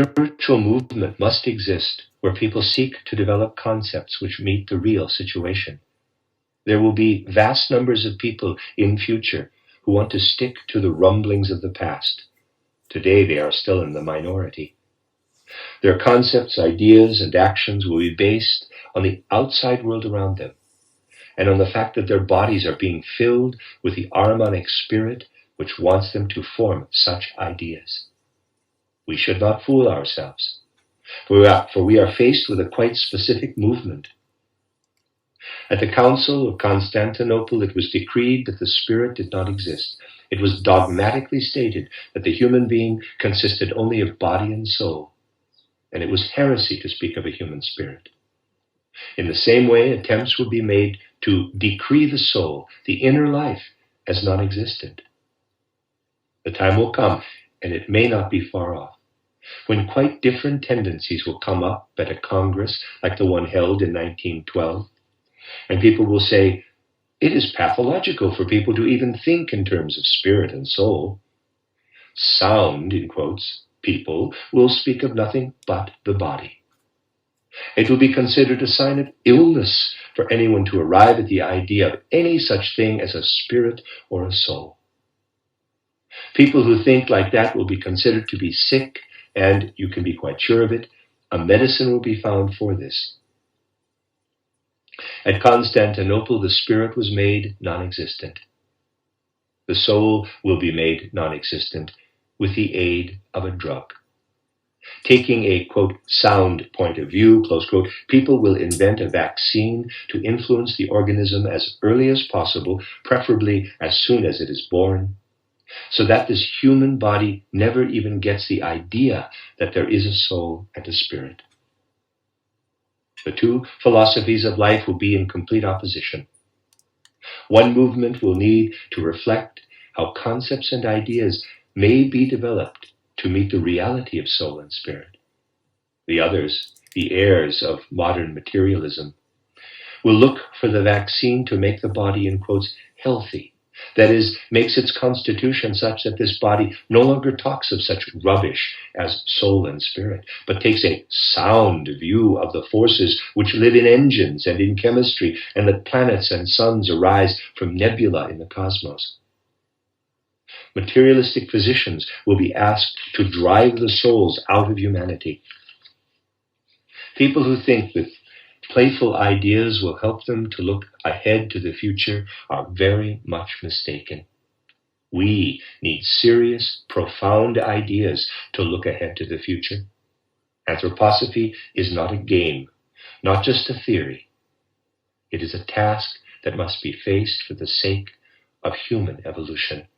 spiritual movement must exist where people seek to develop concepts which meet the real situation. There will be vast numbers of people in future who want to stick to the rumblings of the past. Today they are still in the minority. Their concepts, ideas, and actions will be based on the outside world around them, and on the fact that their bodies are being filled with the Ahrimanic spirit which wants them to form such ideas. We should not fool ourselves, for we are faced with a quite specific movement. At the Council of Constantinople, it was decreed that the spirit did not exist. It was dogmatically stated that the human being consisted only of body and soul, and it was heresy to speak of a human spirit. In the same way, attempts will be made to decree the soul, the inner life, as non-existent. The time will come, and it may not be far off, when quite different tendencies will come up at a congress like the one held in 1912, and people will say, it is pathological for people to even think in terms of spirit and soul. Sound, in quotes, people will speak of nothing but the body. It will be considered a sign of illness for anyone to arrive at the idea of any such thing as a spirit or a soul. People who think like that will be considered to be sick, and you can be quite sure of it, a medicine will be found for this. At Constantinople, the spirit was made non-existent. The soul will be made non-existent with the aid of a drug. Taking a, quote, sound point of view, close quote, people will invent a vaccine to influence the organism as early as possible, preferably as soon as it is born, so that this human body never even gets the idea that there is a soul and a spirit. The two philosophies of life will be in complete opposition. One movement will need to reflect how concepts and ideas may be developed to meet the reality of soul and spirit. The others, the heirs of modern materialism, will look for the vaccine to make the body, in quotes, healthy. That is, makes its constitution such that this body no longer talks of such rubbish as soul and spirit, but takes a sound view of the forces which live in engines and in chemistry, and that planets and suns arise from nebula in the cosmos. Materialistic physicians will be asked to drive the souls out of humanity. People who think that playful ideas will help them to look ahead to the future are very much mistaken. We need serious, profound ideas to look ahead to the future. Anthroposophy is not a game, not just a theory. It is a task that must be faced for the sake of human evolution.